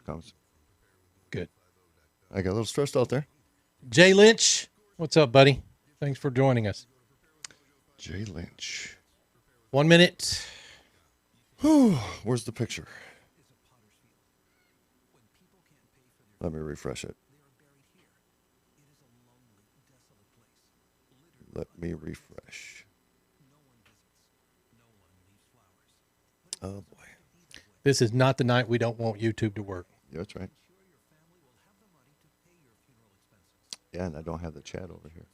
comes. Good. I got a little stressed out there. Jay Lynch, what's up, buddy? Thanks for joining us. Jay Lynch. 1 minute. Whew, where's the picture? Let me refresh it. Let me refresh. Oh, boy. This is not the night we don't want YouTube to work. Yeah, that's right. Yeah, and I don't have the chat over here.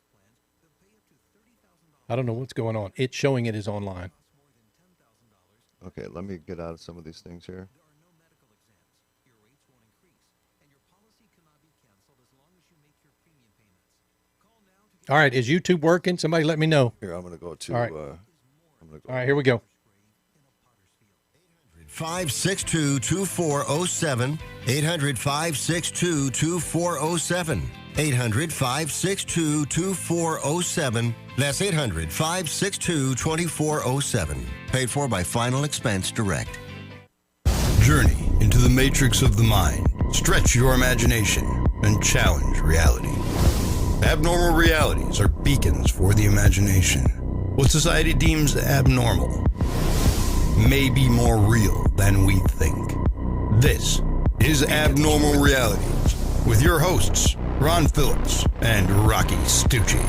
I don't know what's going on. It's showing it is online. Okay, let me get out of some of these things here. All right, is YouTube working? Somebody let me know. Here, I'm going to go to... All right. All right, here we go. 562-2407. 800-562-2407. 800-562-2407. That's 800-562-2407. Paid for by Final Expense Direct. Journey into the matrix of the mind. Stretch your imagination and challenge reality. Abnormal realities are beacons for the imagination. What society deems abnormal may be more real than we think. This is Abnormal Realities with your hosts, Ron Phillips and Rocky Stucci.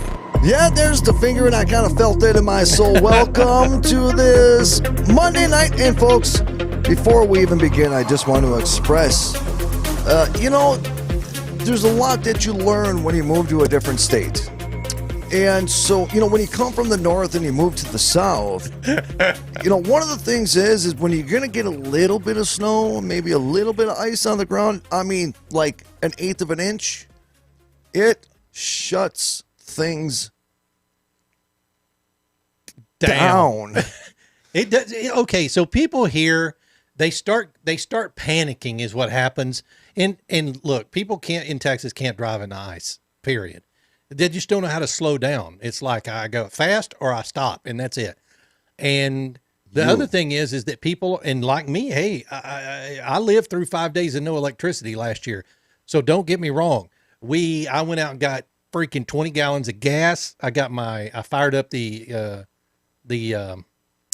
Yeah, there's the finger, and I kind of felt it in my soul. Welcome to this Monday night. And folks, before we even begin, I just want to express, there's a lot that you learn when you move to a different state. And so, when you come from the north and you move to the south, one of the things is when you're going to get a little bit of snow, maybe a little bit of ice on the ground, like 1/8 of an inch, it shuts things down. It does. Okay, so people here, they start panicking is what happens. And look, people in Texas can't drive in the ice, period. They just don't know how to slow down. It's like I go fast or I stop, and that's it. And the other thing is that people, and like me, hey, I lived through 5 days of no electricity last year. So don't get me wrong. I went out and got freaking 20 gallons of gas. I fired up the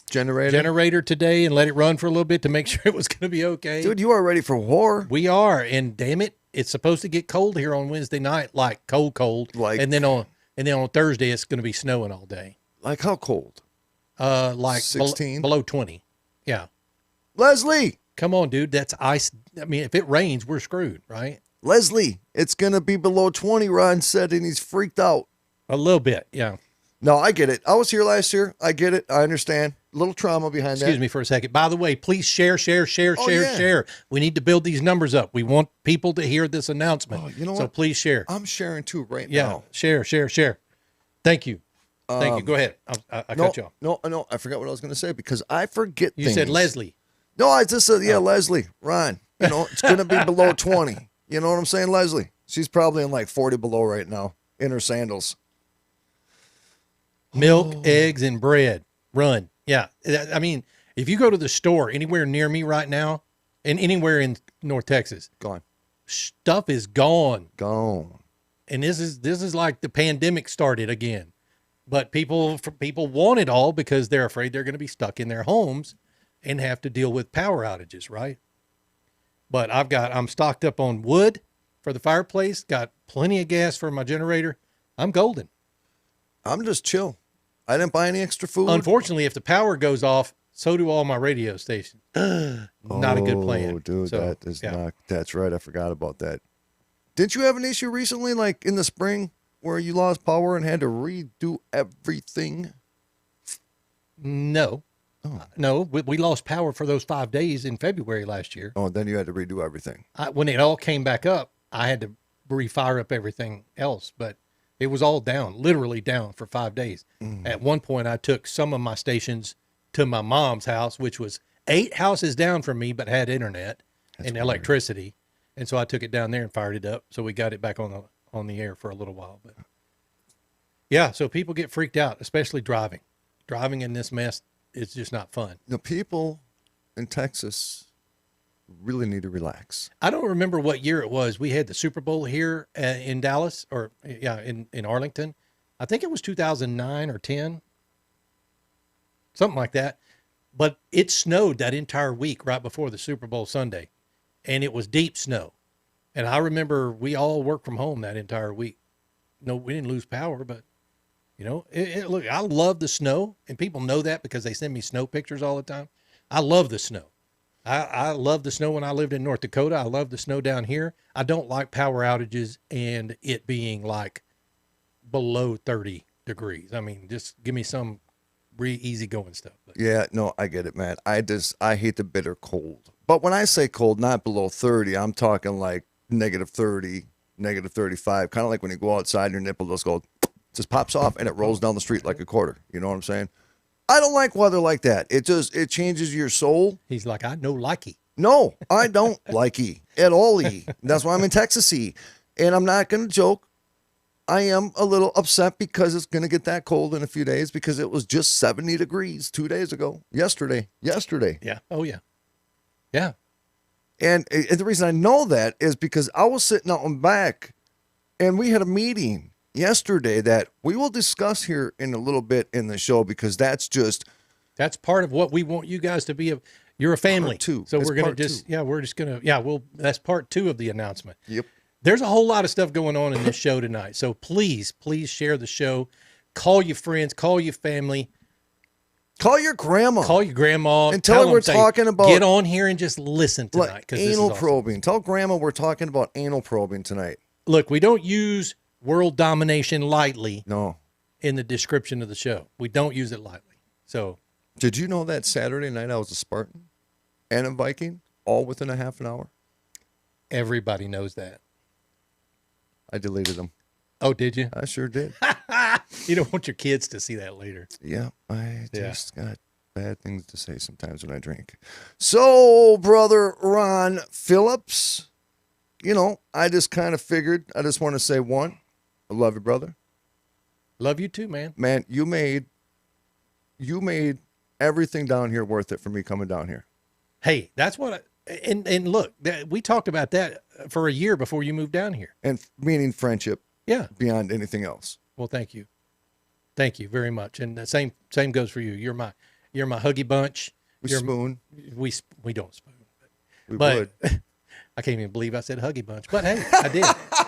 generator today and let it run for a little bit to make sure it was going to be okay. Dude, you are ready for war. We are, and damn it, it's supposed to get cold here on Wednesday night, like cold. And then on Thursday it's going to be snowing all day. Like how cold? Like 16 below 20. Yeah. Leslie, come on, dude. That's ice. I mean, if it rains, we're screwed, right? Leslie, it's going to be below 20. Ron said, and he's freaked out. A little bit, yeah. No, I get it. I was here last year. I get it. I understand. A little trauma behind that. Excuse me for a second. By the way, please share. Yeah. We need to build these numbers up. We want people to hear this announcement. Oh, you know so what? Please share. I'm sharing too now. Yeah, share. Thank you. Thank you. Go ahead. I cut you off. No, I forgot what I was going to say because I forget You things. said Leslie. No, I just said, Leslie, Ron. It's going to be below 20. You know what I'm saying, Leslie? She's probably in like 40 below right now in her sandals. Milk, eggs, and bread. Run. Yeah. I mean, if you go to the store anywhere near me right now and anywhere in North Texas, gone. Stuff is gone. Gone. And this is like the pandemic started again. But people want it all because they're afraid they're going to be stuck in their homes and have to deal with power outages, right? But I'm stocked up on wood for the fireplace, got plenty of gas for my generator. I'm golden. I'm just chill. I didn't buy any extra food. Unfortunately, if the power goes off, so do all my radio stations. Not a good plan. Oh, dude, So, that is not. That's right. I forgot about that. Didn't you have an issue recently, like in the spring, where you lost power and had to redo everything? No. Oh. No, we lost power for those 5 days in February last year. Oh, then you had to redo everything. When it all came back up, I had to refire up everything else, but it was all down, literally down for 5 days. At one point, I took some of my stations to my mom's house, which was 8 houses down from me, but had internet and electricity. And so I took it down there and fired it up. So we got it back on the air for a little while. But yeah, so people get freaked out, especially driving. Driving in this mess is just not fun. The people in Texas really need to relax. I don't remember what year it was. We had the Super Bowl here in Dallas, or in Arlington. I think it was 2009 or 10, something like that. But it snowed that entire week right before the Super Bowl Sunday, and it was deep snow. And I remember we all worked from home that entire week. No, we didn't lose power, but look, I love the snow, and people know that because they send me snow pictures all the time. I love the snow. I love the snow when I lived in North Dakota. I love the snow down here. I don't like power outages and it being like below 30 degrees. I mean, just give me some easy going stuff. But. Yeah, no, I get it, man. I hate the bitter cold. But when I say cold, not below 30, I'm talking like negative 30, negative 35, kind of like when you go outside and your nipple just pops off and it rolls down the street like a quarter. You know what I'm saying? I don't like weather like that. It changes your soul. He's like, I know likey. No, I don't likey at all. That's why I'm in Texas. And I'm not going to joke. I am a little upset because it's going to get that cold in a few days because it was just 70 degrees 2 days ago. Yesterday. Yeah. Oh, yeah. Yeah. And the reason I know that is because I was sitting out in back and we had a meeting yesterday that we will discuss here in a little bit in the show because that's part of what we want you guys to be. You're a family. Part two. So It's we're going to that's part 2 of the announcement. Yep. There's a whole lot of stuff going on in this show tonight. So please share the show. Call your friends, call your family. Call your grandma. Call your grandma. And tell her we're talking about... Get on here and just listen tonight. Like anal probing. Tell grandma we're talking about anal probing tonight. Look, we don't use world domination lightly. No. In the description of the show. We don't use it lightly. So... Did you know that Saturday night I was a Spartan and a Viking all within a half an hour? Everybody knows that. I deleted them. Oh, did you? I sure did. You don't want your kids to see that later. Yeah, I just got bad things to say sometimes when I drink. So, brother Ron Phillips, I just kind of figured, I just want to say one, I love you, brother. Love you too, man. Man, you made everything down here worth it for me coming down here. Hey, that's what and look, we talked about that for a year before you moved down here. And meaning friendship. Yeah. Beyond anything else. Well, thank you. Thank you very much. And the same goes for you. You're my huggy bunch. We spoon. We don't spoon. We would. I can't even believe I said huggy bunch. But hey, I did.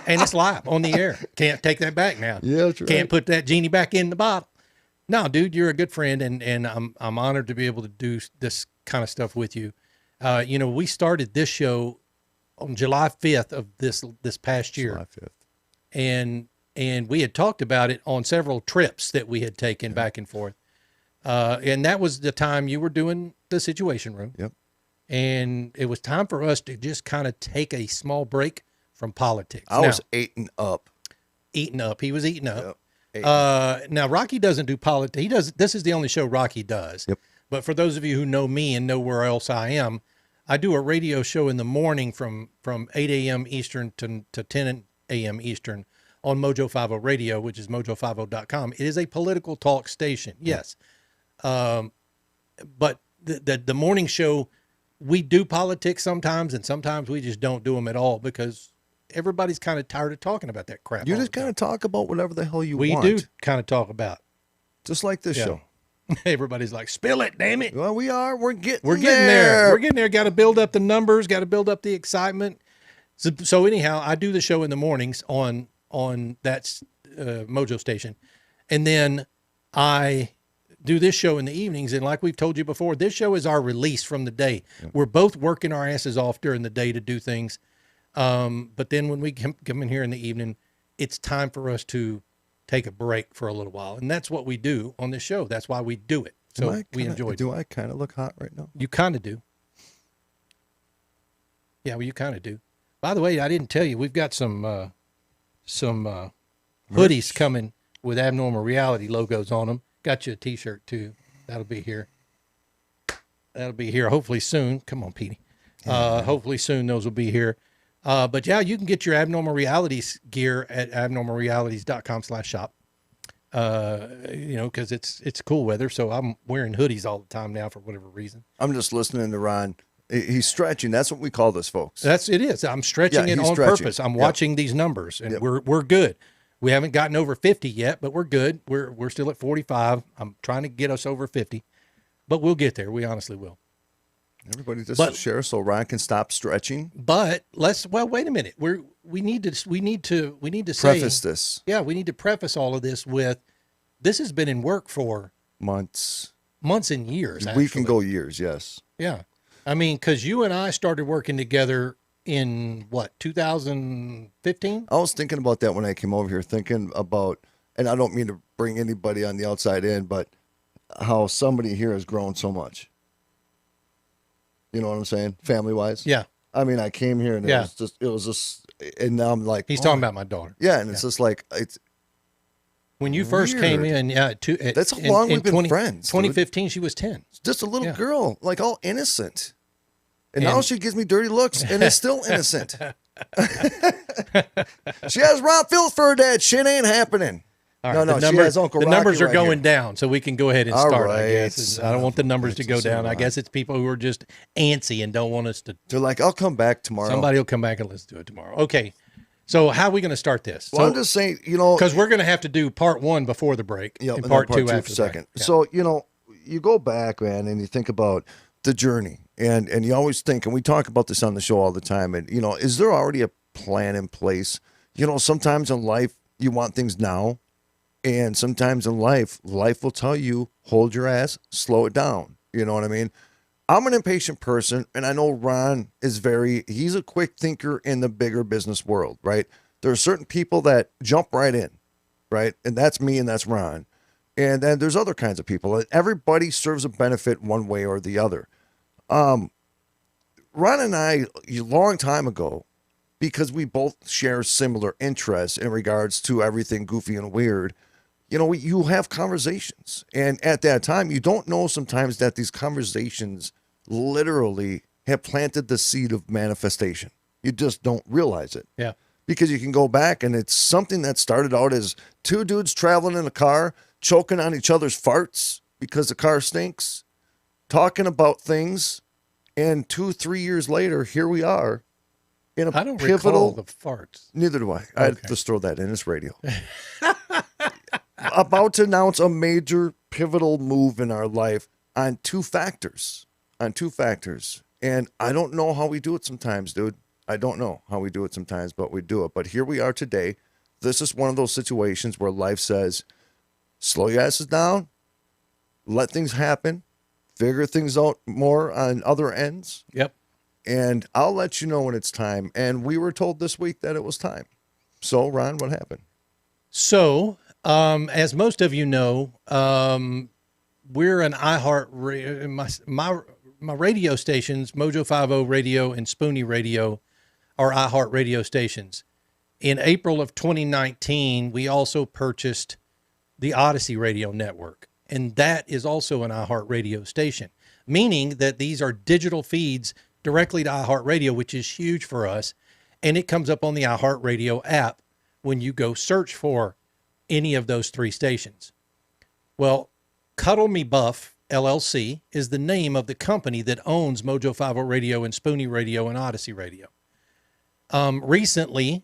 And it's live on the air. Can't take that back now. Yeah, that's right. Can't put that genie back in the bottle. No, dude, you're a good friend, and I'm honored to be able to do this kind of stuff with you. We started this show on July 5th of this past year. July 5th. And we had talked about it on several trips that we had taken back and forth. And that was the time you were doing the Situation Room. Yep. And it was time for us to just kind of take a small break from politics. I was eating up. Eating up. He was eating up. Yep. Now Rocky doesn't do politics. This is the only show Rocky does. Yep. But for those of you who know me and know where else I am, I do a radio show in the morning from 8 a.m. Eastern to 10 a.m. Eastern on Mojo 50 Radio, which is mojo50.com. It is a political talk station. Yes. But the morning show, we do politics sometimes, and sometimes we just don't do them at all because everybody's kind of tired of talking about that crap. You just kind of talk about whatever the hell you want. We do kind of talk about. Just like this show. Everybody's like, spill it, damn it. Well, we are. We're getting there. We're getting there. Got to build up the numbers. Got to build up the excitement. So anyhow, I do the show in the mornings on that Mojo station. And then I do this show in the evenings. And like we've told you before, this show is our release from the day. Yep. We're both working our asses off during the day to do things. But then when we come in here in the evening, it's time for us to take a break for a little while. And that's what we do on this show. That's why we do it. So we enjoy it. Do I kind of look hot right now? You kind of do. Yeah, well, you kind of do. By the way, I didn't tell you, we've got some hoodies coming with Abnormal Reality logos on them. Got you a t-shirt too. That'll be here. Hopefully soon. Come on, Petey. Hopefully soon those will be here. But yeah, you can get your Abnormal Realities gear at abnormalrealities.com/shop. Cause it's cool weather. So I'm wearing hoodies all the time now for whatever reason. I'm just listening to Ron He's stretching. That's what we call this, folks. It is. I'm stretching Yeah, it he's on stretching. purpose. I'm Yep. watching these numbers, and Yep. we're good. We haven't gotten over 50 yet, but we're good. We're still at 45. I'm trying to get us over 50, but we'll get there. We honestly will. Everybody just But- share so Ron can stop stretching. But wait a minute. We need to say, Preface this. yeah, we need to preface all of this with, this has been in work for Months. months and years. We can actually. go years, yes. Yeah. I mean, because you and I started working together in what, 2015? I was thinking about that when I came over here, thinking about, and I don't mean to bring anybody on the outside in, but how somebody here has grown so much. You know what I'm saying? Family wise. Yeah. I mean, I came here and Yeah. it was just, and now I'm like, He's oh, talking about my daughter. yeah. And it's just like, it's When you first came Weird. in, yeah. That's how long we've been friends, dude. 2015, she was 10. just a little Yeah. girl, like all innocent. And now And- she gives me dirty looks and is still innocent. She has Ron Field for her dad. Shit ain't happening. All No, right, no, she has Uncle the Rocky numbers are right going here. down, so we can go ahead and All start. right. I guess I don't want the numbers to go Just down. I right. guess it's people who are just antsy and don't want us to. They're like, I'll come back tomorrow. Somebody will come back and let's do it tomorrow. Okay, so how are we going to start this? Well, I'm just saying, Because we're going to have to do part one before the break, Yep, and and part then two for after the second. break. Yeah. So, you go back, man, and you think about the journey, and you always think, and we talk about this on the show all the time, and, is there already a plan in place? Sometimes in life, you want things now, and sometimes in life will tell you, hold your ass, slow it down. You know what I mean? I'm an impatient person, and I know Ron is he's a quick thinker in the bigger business world, right? There are certain people that jump right in, right? And that's me and that's Ron. And then there's other kinds of people. Everybody serves a benefit one way or the other. Ron and I, a long time ago, because we both share similar interests in regards to everything goofy and weird, you have conversations. And at that time, you don't know sometimes that these conversations literally have planted the seed of manifestation. You just don't realize it. Yeah. Because you can go back and it's something that started out as two dudes traveling in a car, choking on each other's farts because the car stinks, talking about things. And 2-3 years later, here we are in a I don't pivotal. recall the farts. Neither do I. I Okay. just throw that in. It's radio. About to announce a major pivotal move in our life on two factors. And I don't know how we do it sometimes, dude. I don't know how we do it sometimes, but we do it. But here we are today. This is one of those situations where life says, slow your asses down, let things happen, figure things out more on other ends. Yep. And I'll let you know when it's time. And we were told this week that it was time. So, Ron, what happened? So, as most of you know, we're an iHeart. My radio stations, Mojo 50 Radio and Spoonie Radio, are iHeart radio stations. In April of 2019, we also purchased the Odyssey Radio Network, and that is also an iHeart radio station, meaning that these are digital feeds directly to iHeart Radio, which is huge for us, and it comes up on the iHeart Radio app when you go search for any of those three stations. Well, Cuddle Me Buff LLC is the name of the company that owns Mojo 50 Radio and Spoonie Radio and Odyssey Radio. Recently,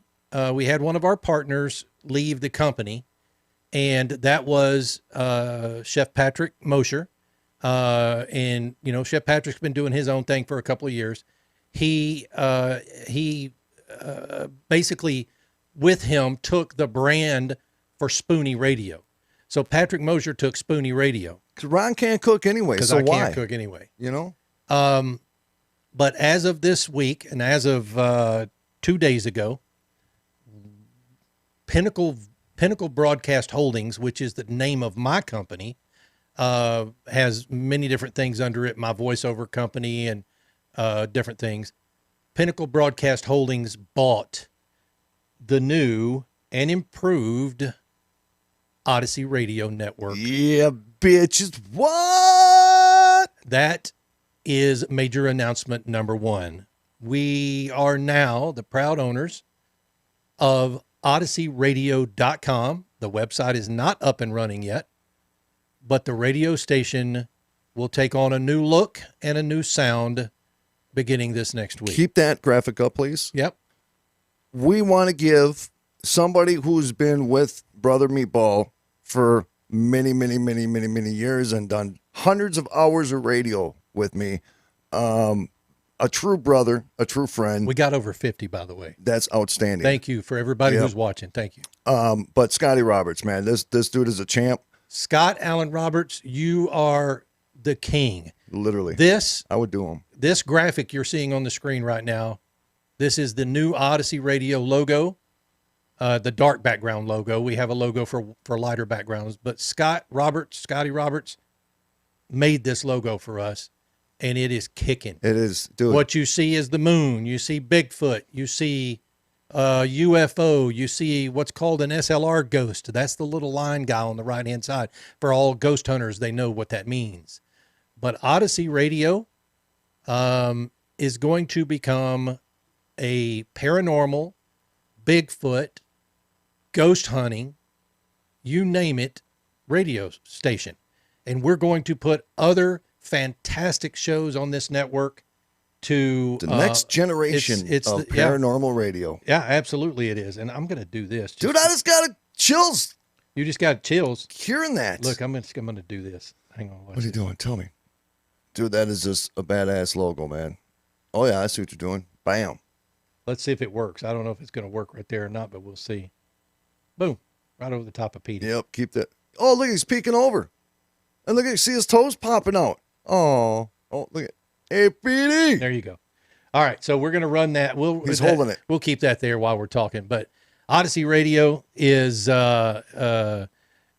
we had one of our partners leave the company, and that was Chef Patrick Mosher. And Chef Patrick's been doing his own thing for a couple of years. He basically with him took the brand for Spoonie Radio. So Patrick Mosher took Spoonie Radio. Because Ron can't cook anyway, Because so I why? can't cook anyway. But as of this week, and as of 2 days ago, Pinnacle Broadcast Holdings, which is the name of my company, has many different things under it, my voiceover company and different things. Pinnacle Broadcast Holdings bought the new and improved Odyssey Radio Network. Yeah, bitches. What? That is major announcement number one. We are now the proud owners of OdysseyRadio.com. The website is not up and running yet, but the radio station will take on a new look and a new sound beginning this next week. Keep that graphic up, please. Yep. We want to give somebody who's been with Brother Meatball for many, many, many, many, many years and done hundreds of hours of radio with me. A true brother, a true friend. We got over 50, by the way. That's outstanding. Thank you for everybody who's watching. Thank you. But Scotty Roberts, man, this dude is a champ. Scott Allen Roberts, you are the king. Literally. I would do him. This graphic you're seeing on the screen right now, this is the new Odyssey Radio logo, the dark background logo. We have a logo for lighter backgrounds, but Scotty Roberts made this logo for us, and it is kicking. It is, dude. What you see is the moon. You see Bigfoot. You see UFO. You see what's called an SLR ghost. That's the little line guy on the right-hand side. For all ghost hunters, they know what that means. But Odyssey Radio is going to become a paranormal, Bigfoot, ghost hunting, you name it, radio station. And we're going to put other fantastic shows on this network to the next generation of paranormal radio. Yeah, absolutely it is. And I'm going to do this. Dude, I just got chills. You just got chills. Hearing that. Look, I'm going to do this. Hang on. What are you doing? Tell me. Dude, that is just a badass logo, man. Oh, yeah, I see what you're doing. Bam. Let's see if it works. I don't know if it's going to work right there or not, but we'll see. Boom. Right over the top of Petey. Yep, keep that. Oh, look, he's peeking over. And look, you see his toes popping out. Oh, look at. Hey, Petey. There you go. All right, so we're going to run that. He's holding it. We'll keep that there while we're talking. But Odyssey Radio is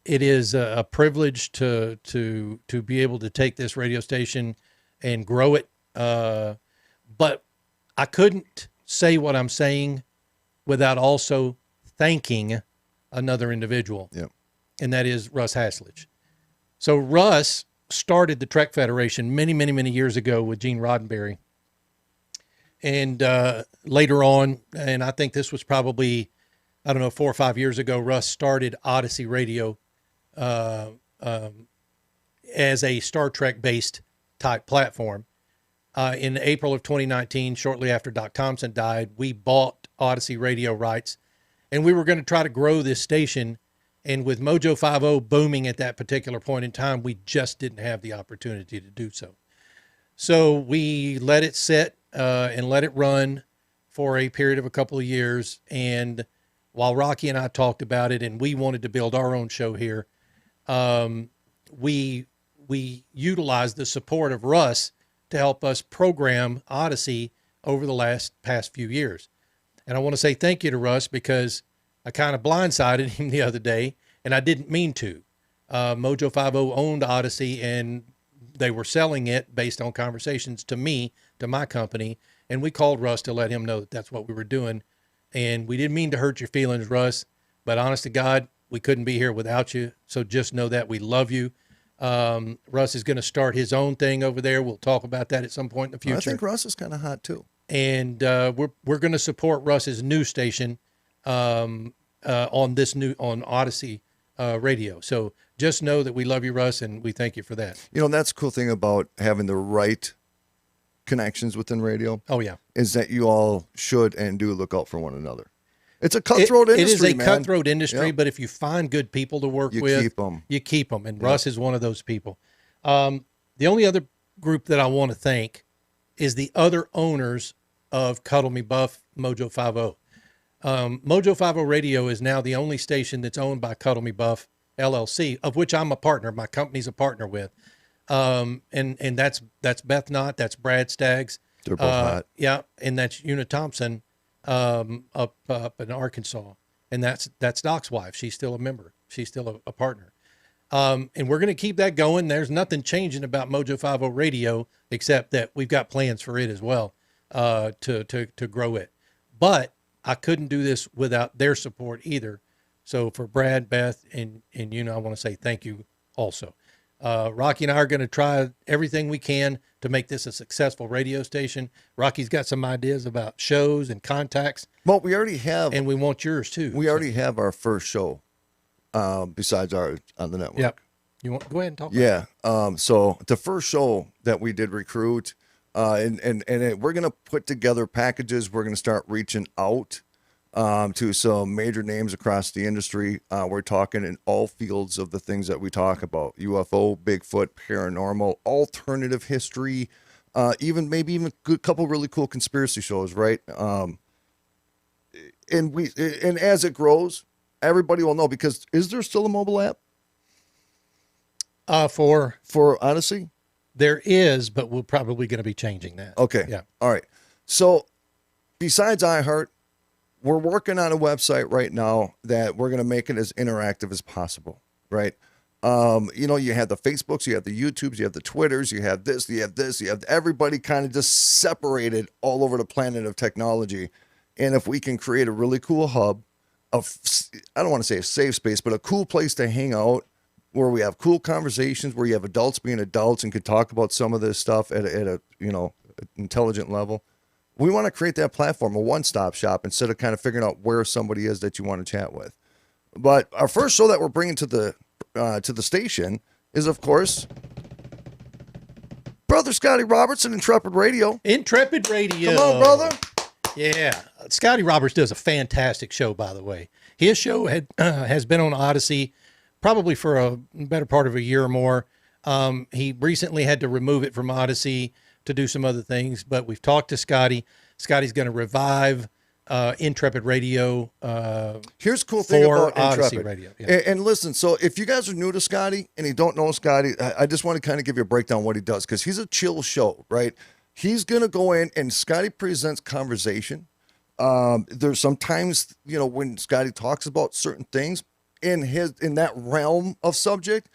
it is a privilege to be able to take this radio station and grow it. But I couldn't say what I'm saying without also thanking another individual. Yep. And that is Russ Haslage. So Russ started the Trek Federation many, many, many years ago with Gene Roddenberry. And later on, and I think this was probably, 4 or 5 years ago, Russ started Odyssey Radio as a Star Trek-based type platform. In April of 2019, shortly after Doc Thompson died, we bought Odyssey Radio rights, and we were going to try to grow this station. And with Mojo 50 booming at that particular point in time, we just didn't have the opportunity to do so. So we let it sit and let it run for a period of a couple of years. And while Rocky and I talked about it and we wanted to build our own show here, we utilized the support of Russ to help us program Odyssey over the past few years. And I want to say thank you to Russ because I kind of blindsided him the other day, and I didn't mean to. Mojo 50 owned Odyssey, and they were selling it based on conversations to me, to my company, and we called Russ to let him know that that's what we were doing. And we didn't mean to hurt your feelings, Russ, but honest to God, we couldn't be here without you. So just know that we love you. Russ is going to start his own thing over there. We'll talk about that at some point in the future. I think Russ is kind of hot too. And we're going to support Russ's new station on Odyssey Radio. So just know that we love you, Russ, and we thank you for that. You know, that's the cool thing about having the right connections within radio. Oh yeah, is that you all should and do look out for one another. It's a cutthroat industry, It is a cutthroat industry, yep. But if you find good people to work with, you keep them. And yep. Russ is one of those people. The only other group that I want to thank is the other owners of Cuddle Me Buff, Mojo 50. Mojo 50 Radio is now the only station that's owned by Cuddle Me Buff LLC, of which I'm a partner. My company's a partner with. And that's Beth Knott, that's Brad Staggs. They're both hot. Yeah, and that's Una Thompson up in Arkansas. And that's Doc's wife. She's still a member. She's still a partner. And we're going to keep that going. There's nothing changing about Mojo 50 Radio, except that we've got plans for it as well to grow it. But I couldn't do this without their support either. So for Brad, Beth, and I want to say thank you also. Rocky and I are going to try everything we can to make this a successful radio station. Rocky's got some ideas about shows and contacts. Well, we already have. And we want yours too. We already have our first show besides ours on the network. Yep. You want go ahead and talk about it? So the first show that we did recruit, We're going to put together packages. We're going to start reaching out to some major names across the industry. We're talking in all fields of the things that we talk about: UFO, Bigfoot, paranormal, alternative history, maybe even a couple really cool conspiracy shows, right? And as it grows, everybody will know, because is there still a mobile app for Odyssey? There is, but we're probably going to be changing that. Okay. Yeah. All right. So besides iHeart, we're working on a website right now that we're going to make it as interactive as possible, right? You have the Facebooks, you have the YouTubes, you have the Twitters, you have this, you have everybody kind of just separated all over the planet of technology. And if we can create a really cool hub of, I don't want to say a safe space, but a cool place to hang out, where we have cool conversations, where you have adults being adults and can talk about some of this stuff at a intelligent level. We want to create that platform, a one-stop shop, instead of kind of figuring out where somebody is that you want to chat with. But our first show that we're bringing to the station is, of course, Brother Scotty Robertson, Intrepid Radio. Intrepid Radio. Come on, brother. Yeah. Scotty Roberts does a fantastic show, by the way. His show has been on Odyssey probably for a better part of a year or more. He recently had to remove it from Odyssey to do some other things, but we've talked to Scotty. Scotty's going to revive Intrepid Radio. Here's the cool thing about Odyssey Intrepid. Radio. Yeah. And listen, so if you guys are new to Scotty and you don't know Scotty, I just want to kind of give you a breakdown of what he does, because he's a chill show, right? He's going to go in and Scotty presents conversation. There's sometimes, when Scotty talks about certain things in that realm of subject,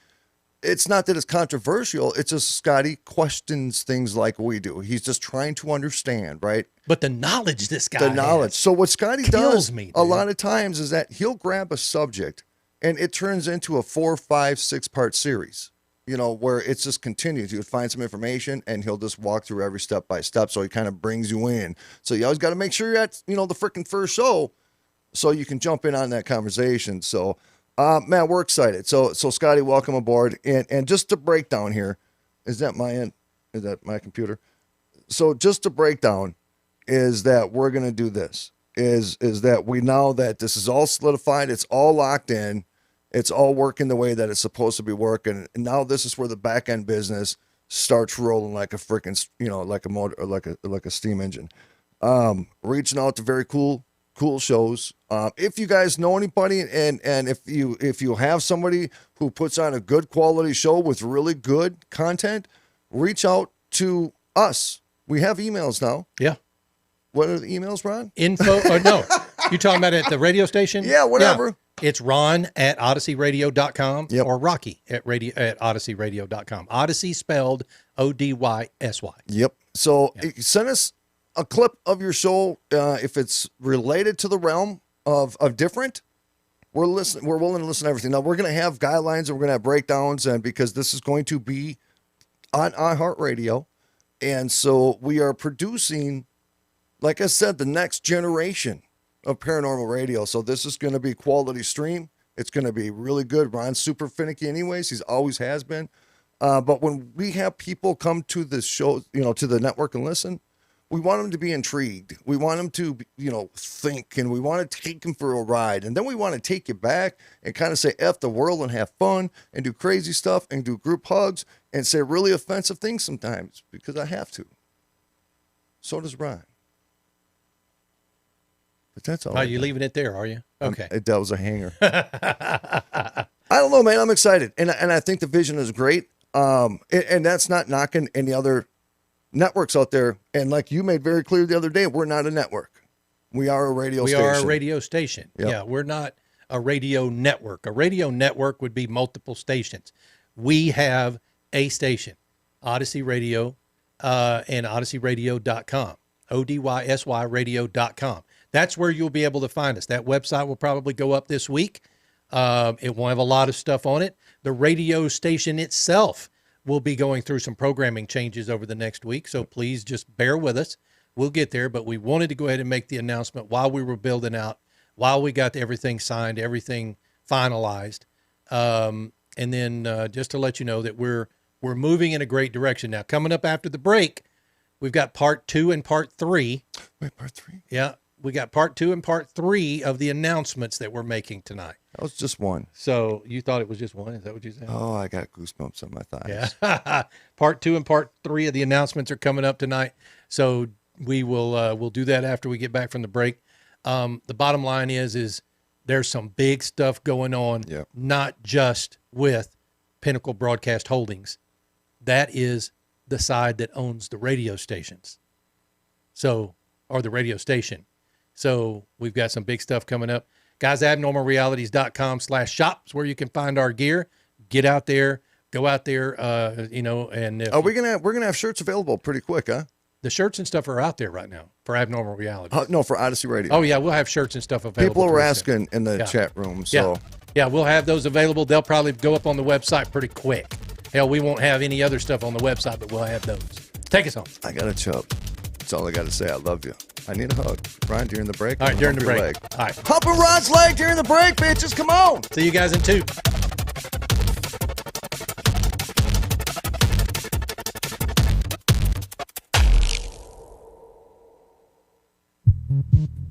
it's not that it's controversial. It's just Scotty questions things like we do. He's just trying to understand, right? But the knowledge this guy has So what Scotty kills does me, a lot of times is that he'll grab a subject and it turns into a 4, 5, 6-part series, where it's just continues. He would find some information and he'll just walk through every step by step. So he kind of brings you in. So you always got to make sure you're at, the freaking first show so you can jump in on that conversation. So, man, we're excited. So Scotty, welcome aboard. And just to break down here, is that my end? Is that my computer? So just to break down is that we're going to do this, is that we know that this is all solidified. It's all locked in. It's all working the way that it's supposed to be working. And now this is where the back end business starts rolling like a freaking, like a motor, or like a steam engine. Reaching out to very cool shows. If you guys know anybody, and if you have somebody who puts on a good quality show with really good content, reach out to us. We have emails now. Yeah. What are the emails, Ron? Info. No, you talking about at the radio station? Yeah, whatever. Yeah. It's Ron at OdysseyRadio.com. Yep. Or Rocky at OdysseyRadio.com. Odyssey spelled ODYSY. Yep. So send us a clip of your show, if it's related to the realm of different. We're willing to listen to everything. Now we're going to have guidelines and we're going to have breakdowns, and because this is going to be on iHeartRadio, and so we are producing, like I said, the next generation of paranormal radio. So this is going to be quality stream. It's going to be really good. Ron's super finicky anyways. He's always has been. But when we have people come to the show, to the network and listen, we want them to be intrigued. We want them to, think, and we want to take them for a ride. And then we want to take you back and kind of say F the world and have fun and do crazy stuff and do group hugs and say really offensive things sometimes, because I have to. So does Ron. But that's all. Are you leaving it there, are you? Okay. That was a hanger. I don't know, man. I'm excited. And I think the vision is great. And that's not knocking any other networks out there. And like you made very clear the other day, we're not a network. We are a radio station. We are a radio station. Yep. Yeah, we're not a radio network. A radio network would be multiple stations. We have a station, Odyssey Radio, and OdysseyRadio.com, ODYSY radio.com. That's where you'll be able to find us. That website will probably go up this week. It won't have a lot of stuff on it. The radio station itself will be going through some programming changes over the next week, so please just bear with us. We'll get there, but we wanted to go ahead and make the announcement while we were building out, while we got everything signed, everything finalized, and then just to let you know that we're moving in a great direction. Now, coming up after the break, We've got part 2 and part 3. Wait, part 3? Yeah, we got part 2 and part 3 of the announcements that we're making tonight. That was just one. So you thought it was just one? Is that what you said? Oh, I got goosebumps on my thighs. Yeah. Part 2 and part 3 of the announcements are coming up tonight. So we will we'll do that after we get back from the break. The bottom line is there's some big stuff going on, Yep. not just with Pinnacle Broadcast Holdings. That is the side that owns the radio stations. So, or the radio station. So we've got some big stuff coming up. Guys, abnormalrealities.com/shop is where you can find our gear. Get out there, go out there, and We're gonna have shirts available pretty quick, huh? the shirts and stuff are out there right now for Abnormal Reality. No, for Odyssey Radio. Oh yeah, we'll have shirts and stuff available. People were pretty soon. asking in the Yeah. chat room, so Yeah, we'll have those available. They'll probably go up on the website pretty quick. Hell, we won't have any other stuff on the website, but we'll have those. Take us home. I got a chub. That's all I got to say. I love you. I need a hug. Ryan, during the break. All right, during the Hump your break. leg. All right. Humping Ron's leg during the break, bitches. Come on. See you guys in 2.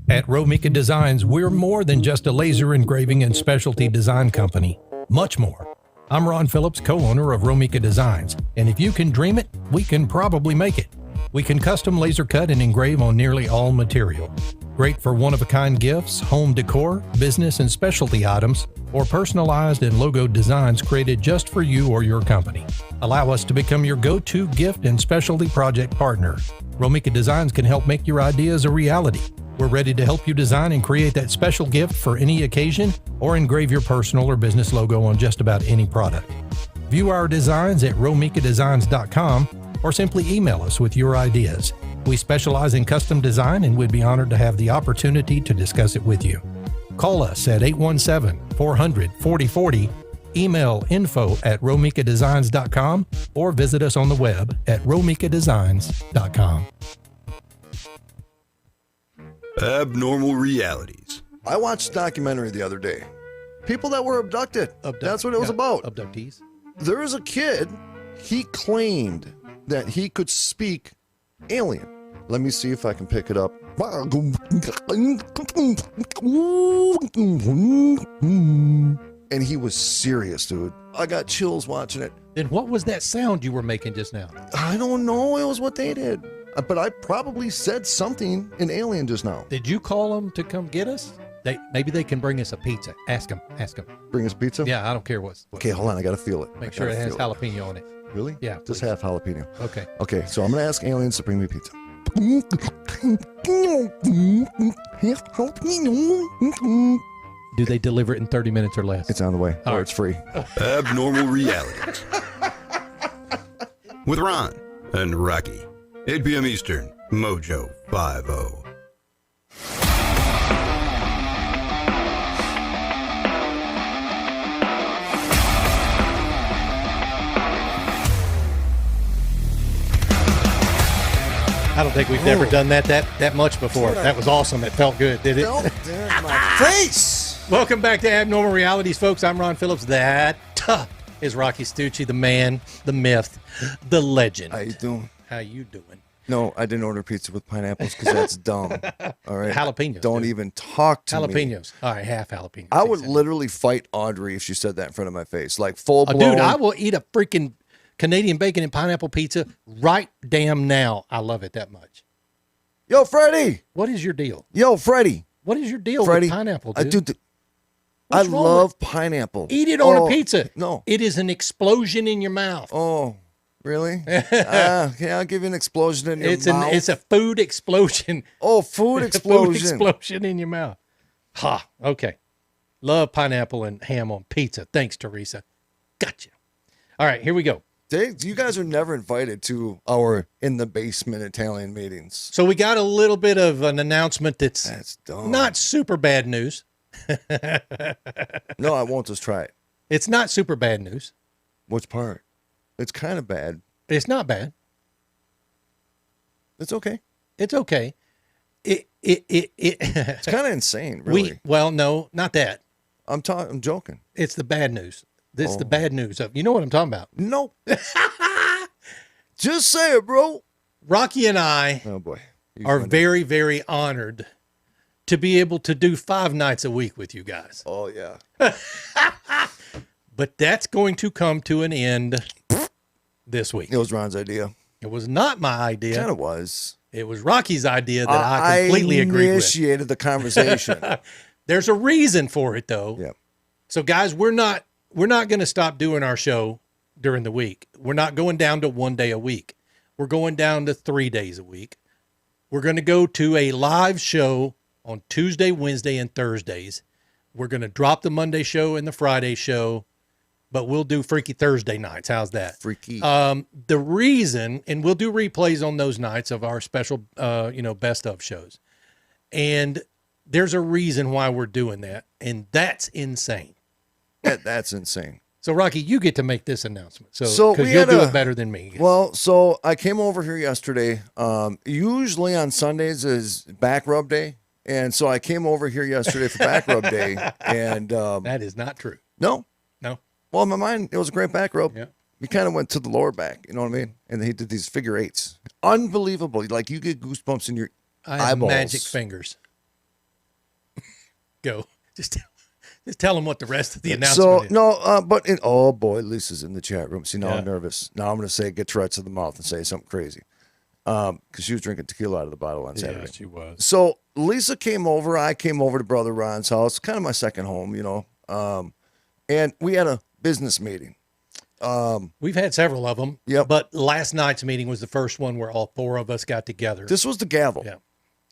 At Romika Designs, we're more than just a laser engraving and specialty design company. Much more. I'm Ron Phillips, co-owner of Romika Designs, and if you can dream it, we can probably make it. We can custom laser cut and engrave on nearly all material. Great for one-of-a-kind gifts, home decor, business and specialty items, or personalized and logo designs created just for you or your company. Allow us to become your go-to gift and specialty project partner. Romika Designs can help make your ideas a reality. We're ready to help you design and create that special gift for any occasion or engrave your personal or business logo on just about any product. View our designs at romikadesigns.com or simply email us with your ideas. We specialize in custom design and we'd be honored to have the opportunity to discuss it with you. Call us at 817-400-4040, email info@romikadesigns.com, or visit us on the web at romikadesigns.com. Abnormal Realities. I watched a documentary the other day. People that were abducted. That's what it was about. Abductees. There was a kid. He claimed that he could speak alien. Let me see if I can pick it up. And he was serious, dude. I got chills watching it. Then what was that sound you were making just now? I don't know. It was what they did. But I probably said something in alien just now. Did you call them to come get us? Maybe they can bring us a pizza. Ask them. Bring us pizza? Yeah, I don't care what. Okay, hold on. I got to feel it. Make sure it has jalapeno on it. Really? Yeah, Just please. half jalapeno. Okay. Okay, so I'm going to ask aliens to bring me pizza. Do they deliver it in 30 minutes or less? It's on the way, All or right. it's free. Abnormal Realities. With Ron and Rocky. 8 p.m. Eastern, Mojo 50. I don't think we've never done that much before. That was awesome. It felt good, did it? Felt it in my face. Welcome back to Abnormal Realities, folks. I'm Ron Phillips. That is Rocky Stucci, the man, the myth, the legend. How you doing? How you doing? No, I didn't order pizza with pineapples because that's dumb. All right. Jalapenos, Don't dude. even talk to me. Jalapenos. All right, half jalapenos. I would Exactly. literally fight Audrey if she said that in front of my face. Like full Oh, blown. dude, I will eat a freaking Canadian bacon and pineapple pizza right damn now. I love it that much. Yo, Freddie. What is your deal? Yo, Freddie. What is your deal Freddie. with pineapple, I dude? do. I What's wrong love pineapple. Eat it on Oh, a pizza. No. It is an explosion in your mouth. Oh, really? Okay, I'll give you an explosion in your mouth. It's a food explosion. Oh, food It's a food explosion. explosion in your mouth. Ha. Okay. Love pineapple and ham on pizza. Thanks, Teresa. Gotcha. All right, here we go. Dave, you guys are never invited to our in the basement Italian meetings. So we got a little bit of an announcement that's That's dumb. not super bad news. No, I won't just try it. It's not super bad news. Which part? It's kind of bad. It's not bad. It's okay. It's okay. It's kind of insane, really. Well, no, not that. I'm joking. It's the bad news. It's the Oh. bad news of, you know what I'm talking about. Nope. Just say it, bro. Rocky and I Oh boy. are very, very honored to be able to do 5 nights a week with you guys. Oh yeah. But that's going to come to an end this week. It was Ron's idea. It was not my idea. Kind of was. It was Rocky's idea that I completely agreed with. I initiated the conversation. There's a reason for it, though. Yeah. So, guys, we're not going to stop doing our show during the week. We're not going down to 1 day a week. We're going down to 3 days a week. We're going to go to a live show on Tuesday, Wednesday, and Thursdays. We're going to drop the Monday show and the Friday show, but we'll do Freaky Thursday nights. How's that? Freaky. The reason, and we'll do replays on those nights of our special, best of shows. And there's a reason why we're doing that, and that's insane. That's insane. So, Rocky, you get to make this announcement. So we because you'll had do a- it better than me. Well, so I came over here yesterday. Usually on Sundays is back rub day. And so I came over here yesterday for back rub day. And that is not true. no. No. Well, in my mind, it was a great back rub. Yeah. He kind of went to the lower back, you know what I mean? And he did these figure eights. Unbelievable. Like you get goosebumps in your I have eyeballs. magic fingers. Go. Just tell them what the rest of the announcement is. Oh boy, Lisa's in the chat room. See, now Yeah. I'm nervous. Now I'm going to say, get Tourette's of the mouth and say something crazy. Because she was drinking tequila out of the bottle on Saturday. Yeah, she was. So Lisa came over. I came over to Brother Ron's house, kind of my second home, you know. And we had a business meeting. We've had several of them. Yep. But last night's meeting was the first one where all 4 of us got together. This was the gavel. Yeah.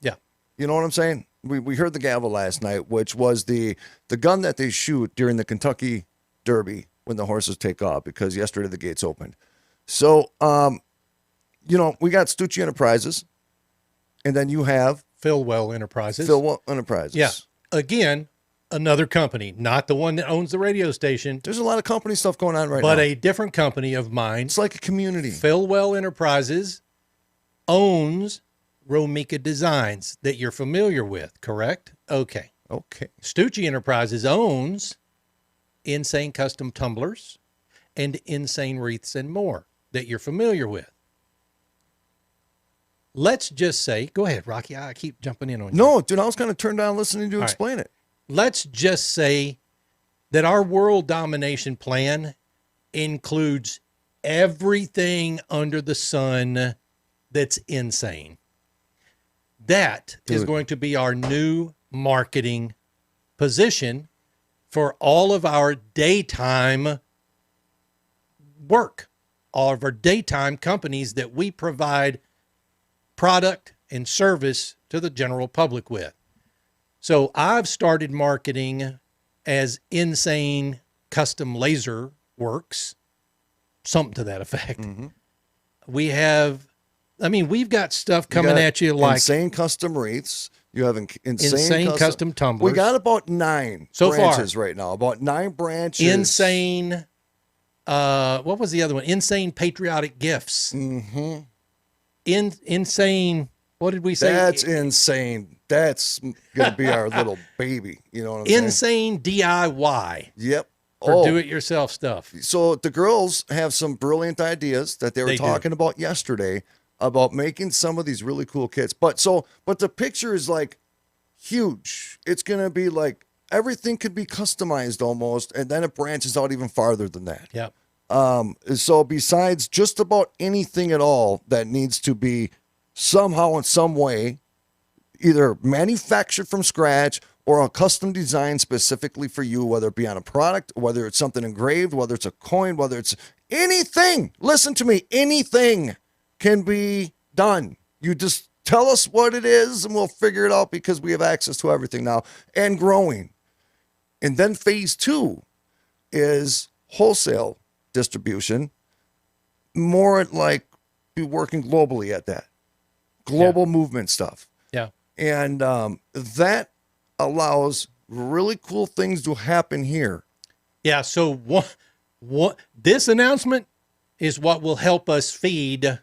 Yeah. You know what I'm saying? We heard the gavel last night, which was the gun that they shoot during the Kentucky Derby when the horses take off, because yesterday the gates opened. So, we got Stucci Enterprises, and then you have Philwell Enterprises. Philwell Enterprises. Yeah. Again, another company, not the one that owns the radio station, There's a lot of company stuff going on right but now. a different company of mine. It's like a community. Philwell Enterprises owns Romika Designs that you're familiar with, correct? Okay. Okay. Stucci Enterprises owns Insane Custom Tumblers and Insane Wreaths and more that you're familiar with. Let's just say, go ahead, Rocky. I keep jumping in on you. No, dude, I was kind of turned down listening to you All right. explain it. Let's just say that our world domination plan includes everything under the sun that's insane. That is Dude. going to be our new marketing position for all of our daytime work, all of our daytime companies that we provide product and service to the general public with. So I've started marketing as Insane Custom Laser Works, something to that effect. Mm-hmm. We've got stuff coming at you like Insane Custom Wreaths. You have Insane Custom Tumblers. We got about 9 So far. branches right now. About 9 branches. Insane, what was the other one? Insane Patriotic Gifts. Mm-hmm. Insane, what did we say? That's insane. That's going to be our little baby. You know what I'm saying? Insane DIY Yep. for do-it-yourself stuff. So the girls have some brilliant ideas that they were They do. talking about yesterday about making some of these really cool kits. But the picture is like huge. It's going to be like everything could be customized almost, and then it branches out even farther than that. Yep. So besides just about anything at all that needs to be somehow in some way either manufactured from scratch or a custom design specifically for you, whether it be on a product, whether it's something engraved, whether it's a coin, whether it's anything. Listen to me, anything can be done. You just tell us what it is and we'll figure it out, because we have access to everything now and growing. And then phase 2 is wholesale distribution, more like be working globally at that global movement stuff. Yeah. And that allows really cool things to happen here. Yeah. So what this announcement is what will help us feed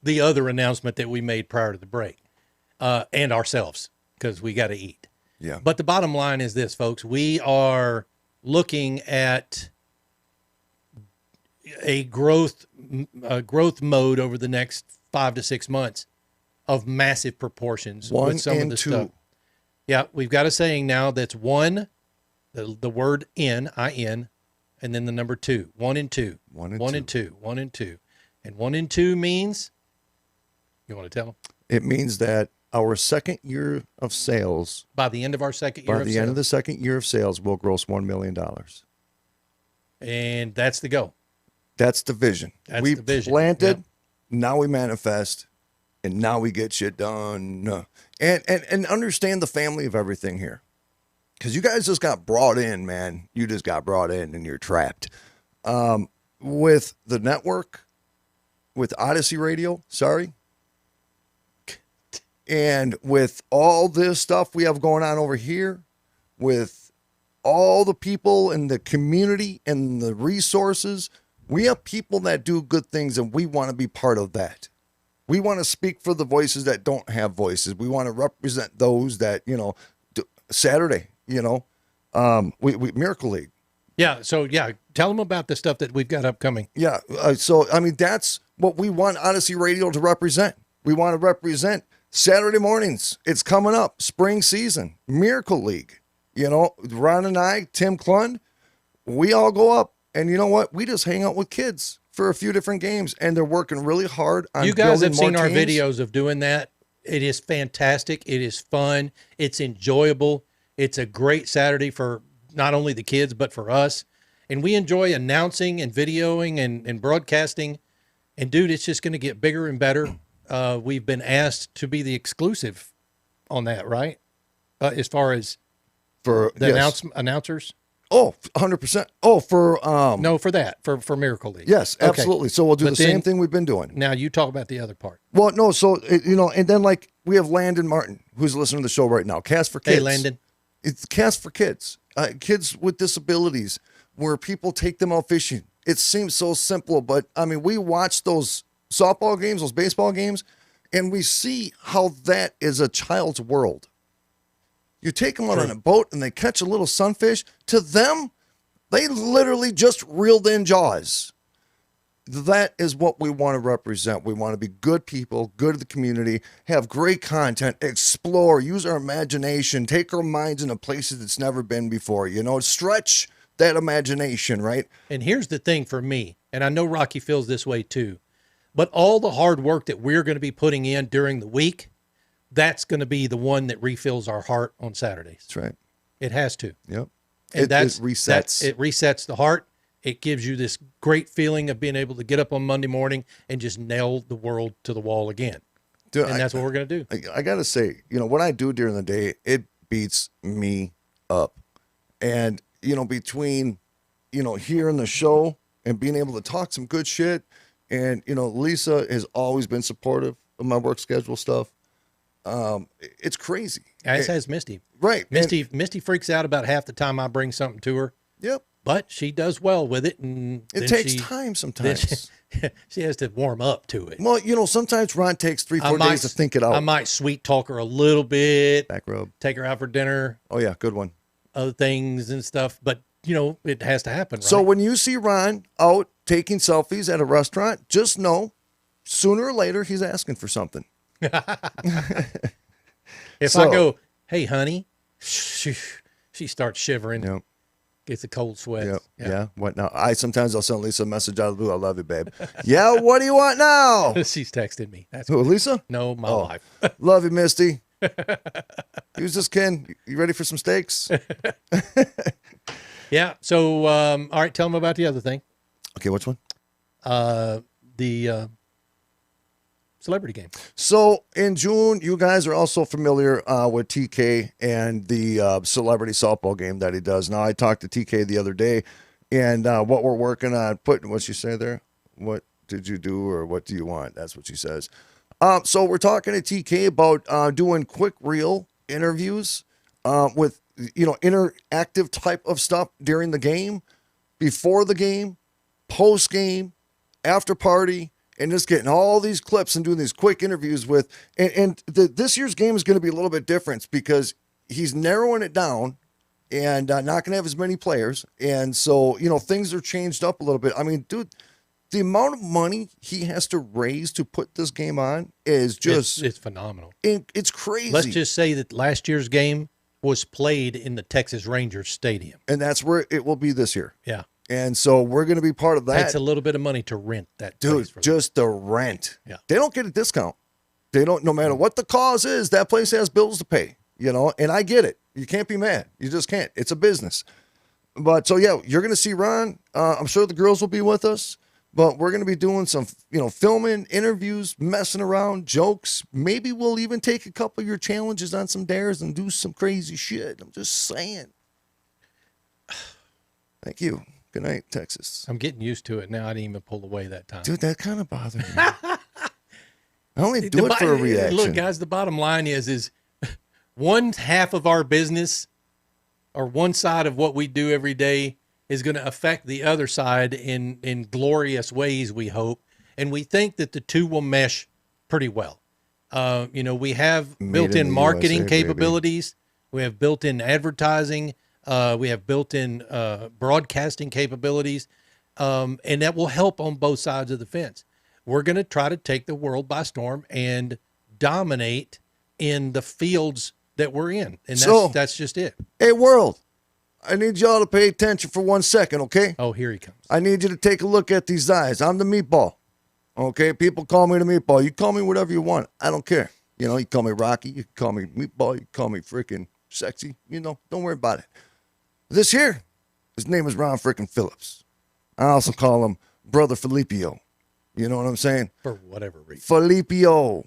the other announcement that we made prior to the break, and ourselves, because we got to eat. Yeah. But the bottom line is this, folks. We are looking at a growth mode over the next 5 to 6 months of massive proportions 1 with some of and the 2. stuff. Yeah, we've got a saying now that's one, the word in, and then the number 2. 1 and 2. 1 and 1 2. and 2. 1 and 2. And 1 and 2 means, you want to tell them? It means that our second year of sales, By the end of our second year by of the end of sales. the second year of sales, we'll gross $1 million. And that's the goal. That's the vision. That's We the vision. planted, Yep. now we manifest, and now we get shit done. And understand the family of everything here. Because you guys just got brought in, man. You just got brought in and you're trapped. With the network, with Odyssey Radio, and with all this stuff we have going on over here, with all the people in the community and the resources, we have people that do good things, and we want to be part of that. We want to speak for the voices that don't have voices. We want to represent those that, Saturday, we Miracle League. Yeah. So, yeah, tell them about the stuff that we've got upcoming. Yeah. That's what we want Odyssey Radio to represent. We want to represent Saturday mornings. It's coming up, spring season, Miracle League. Ron and I, Tim Klund, we all go up, and you know what? We just hang out with kids for a few different games, and they're working really hard on You guys building have seen more our teams. videos of doing that. It is fantastic. It is fun. It's enjoyable. It's a great Saturday for not only the kids, but for us. And we enjoy announcing and videoing and broadcasting. And, dude, it's just going to get bigger and better. We've been asked to be the exclusive on that, right? As far as for the yes. announcers? Oh, 100%. Oh, for No, for that, for Miracle League. yes, Okay. absolutely. So we'll do But the same then- thing we've been doing. Now you talk about the other part. Well, no, so and then like we have Landon Martin who's listening to the show right now. Cast for Kids. Hey, Landon. It's Cast for Kids. Kids with disabilities, where people take them out fishing. It seems so simple, but I mean, we watch those softball games, those baseball games, and we see how that is a child's world. You take them out on a boat and they catch a little sunfish. To them, they literally just reeled in Jaws. That is what we want to represent. We want to be good people, good to the community, have great content, explore, use our imagination, take our minds into places it's never been before, stretch that imagination, right? And here's the thing for me, and I know Rocky feels this way too, but all the hard work that we're going to be putting in during the week, that's going to be the one that refills our heart on Saturdays. That's right. It has to. Yep. And It resets. It resets the heart. It gives you this great feeling of being able to get up on Monday morning and just nail the world to the wall again. Dude, And that's what we're going to do. I got to say, what I do during the day, it beats me up. And, between, hearing the show and being able to talk some good shit. And, Lisa has always been supportive of my work schedule stuff. It's crazy. As has Misty. Right. Misty freaks out about half the time I bring something to her, Yep. but she does well with it. And It then takes she- time then sometimes. she has to warm up to it. Well, sometimes Ron takes 3-4 days to think it out. I might sweet talk her a little bit, Back rub. take her out for dinner, Oh, yeah. Good one. other things and stuff. But, it has to happen, right? So when you see Ron out taking selfies at a restaurant, just know sooner or later he's asking for something. if so- I go, hey, honey, she starts shivering, Yep. gets a cold sweat. Yep. Yeah. What now? Sometimes I'll send Lisa a message out of the blue. I love you, babe. Yeah. What do you want now? She's texted me. That's Who, Lisa? no, my Oh. wife. Love you, Misty. Who's this, Ken? You ready for some steaks? Yeah. So, all right, tell them about the other thing. Okay. Which one? The celebrity game. So in June, you guys are also familiar with TK and the celebrity softball game that he does. Now, I talked to TK the other day, and what we're working on putting, what's she say there? What did you do, or what do you want? That's what she says. So we're talking to TK about doing quick reel interviews with, interactive type of stuff during the game, before the game, post game, after party, and just getting all these clips and doing these quick interviews with, this year's game is going to be a little bit different because he's narrowing it down and not going to have as many players. And so, things are changed up a little bit. I mean, dude, the amount of money he has to raise to put this game on is just it's phenomenal. it's crazy. Let's just say that last year's game was played in the Texas Rangers Stadium. And that's where it will be this year. Yeah. And so we're going to be part of that. It's a little bit of money to rent that Dude, place for just the rent. Yeah. They don't get a discount. They don't, no matter what the cause is, that place has bills to pay, and I get it. You can't be mad. You just can't. It's a business. But so, yeah, you're going to see Ron. I'm sure the girls will be with us, but we're going to be doing some, filming, interviews, messing around, jokes. Maybe we'll even take a couple of your challenges on some dares and do some crazy shit. I'm just saying. Thank you. Good night, Texas. I'm getting used to it now. I didn't even pull away that time. Dude, that kind of bothered me. I only do it for a reaction. Look, guys, the bottom line is one half of our business or one side of what we do every day is going to affect the other side in glorious ways, we hope. And we think that the two will mesh pretty well. We have built-in marketing USA, capabilities. Baby. We have built-in advertising. We have built-in broadcasting capabilities. And that will help on both sides of the fence. We're going to try to take the world by storm and dominate in the fields that we're in. And that's just it. Hey, world, I need y'all to pay attention for 1 second, okay? Oh, here he comes. I need you to take a look at these eyes. I'm the meatball, okay? People call me the meatball. You call me whatever you want. I don't care. You call me Rocky. You call me meatball. You call me freaking sexy. Don't worry about it. This here, his name is Ron freaking Phillips. I also call him Brother Filipio. You know what I'm saying? For whatever reason. Filipio.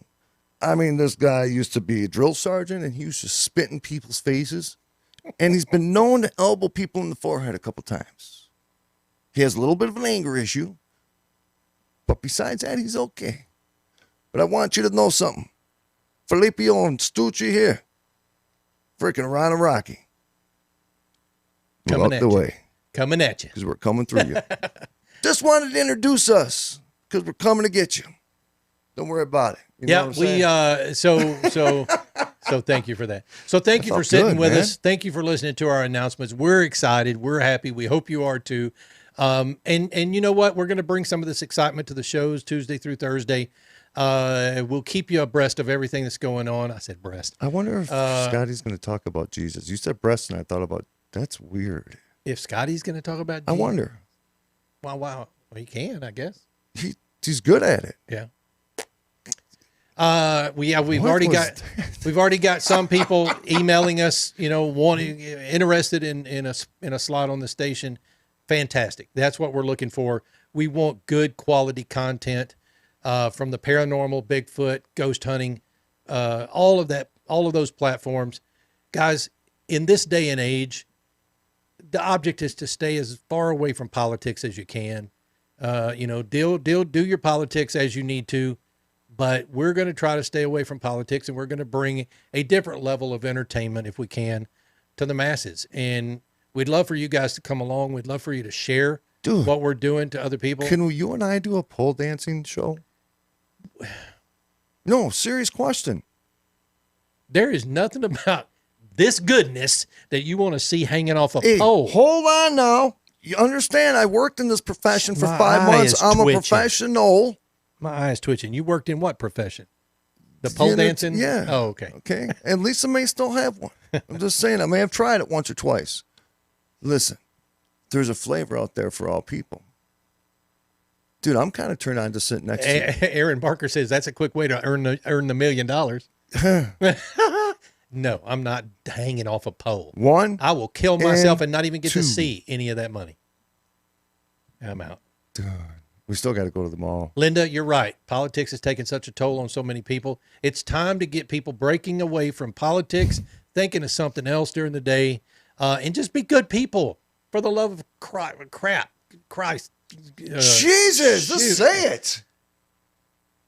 I mean, this guy used to be a drill sergeant, and he used to spit in people's faces. And he's been known to elbow people in the forehead a couple times. He has a little bit of an anger issue. But besides that, he's okay. But I want you to know something. Filipio and Stucci here. Freaking Ron and Rocky. Coming out the way. Coming at you. Because we're coming through you. Just wanted to introduce us. Because we're coming to get you. Don't worry about it. You know what I'm saying? So thank you for that. So thank you for sitting with us. Thank you for listening to our announcements. We're excited. We're happy. We hope you are too. And you know what? We're going to bring some of this excitement to the shows Tuesday through Thursday. We'll keep you abreast of everything that's going on. I said breast. I wonder if Scotty's going to talk about Jesus. You said breast, and I thought about, that's weird. If Scotty's going to talk about Jesus. I wonder. Wow. Well, he can, I guess. He's good at it. Yeah. We've already got some people emailing us, interested in a slot on the station. Fantastic. That's what we're looking for. We want good quality content from the paranormal, Bigfoot, ghost hunting, all of those platforms. Guys, in this day and age, the object is to stay as far away from politics as you can. Do your politics as you need to. But we're going to try to stay away from politics, and we're going to bring a different level of entertainment, if we can, to the masses. And we'd love for you guys to come along. We'd love for you to share what we're doing to other people. Can you and I do a pole dancing show? No, serious question. There is nothing about this goodness that you want to see hanging off a pole. Hold on now. You understand, I worked in this profession for 5 months. I'm a professional. My eye is twitching. You worked in what profession? The pole dancing? Yeah. Oh, okay. Okay. And Lisa may still have one. I'm just saying, I may have tried it once or twice. Listen, there's a flavor out there for all people. Dude, I'm kind of turned on to sit next to you. Aaron Barker says that's a quick way to earn the $1 million. No, I'm not hanging off a pole. I will kill myself and not even get to see any of that money. I'm out. Dude. We still got to go to the mall. Linda, you're right. Politics has taken such a toll on so many people. It's time to get people breaking away from politics, thinking of something else during the day, and just be good people. For the love of Christ. Jesus, just say it.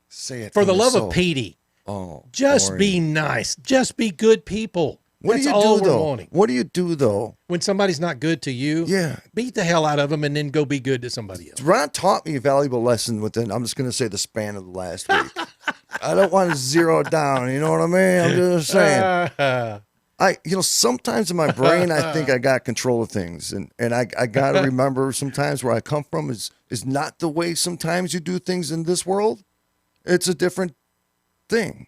Say it. For the love of Petey. Oh, just be nice. Just be good people. That's all we're wanting. What do you do, though? When somebody's not good to you, beat the hell out of them and then go be good to somebody else. Ron taught me a valuable lesson within, I'm just going to say, the span of the last week. I don't want to zero it down. You know what I mean? I'm just saying. Sometimes in my brain, I think I got control of things, and I got to remember sometimes where I come from is not the way sometimes you do things in this world. It's a different thing.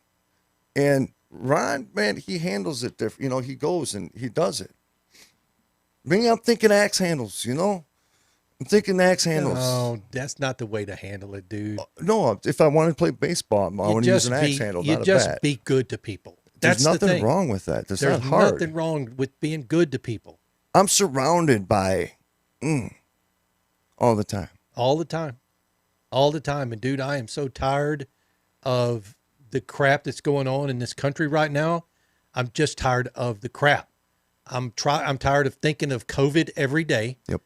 And Ron, man, he handles it different. He goes and he does it. Me, I'm thinking axe handles, I'm thinking axe handles. No, that's not the way to handle it, dude. No, if I want to play baseball, I want to use an axe handle, not a bat. You just be good to people. There's That's nothing wrong with that. There's not hard. nothing wrong with being good to people. I'm surrounded by all the time. All the time. All the time. And dude, I am so tired of the crap that's going on in this country right now. I'm just tired of the crap. I'm tired of thinking of COVID every day. Yep.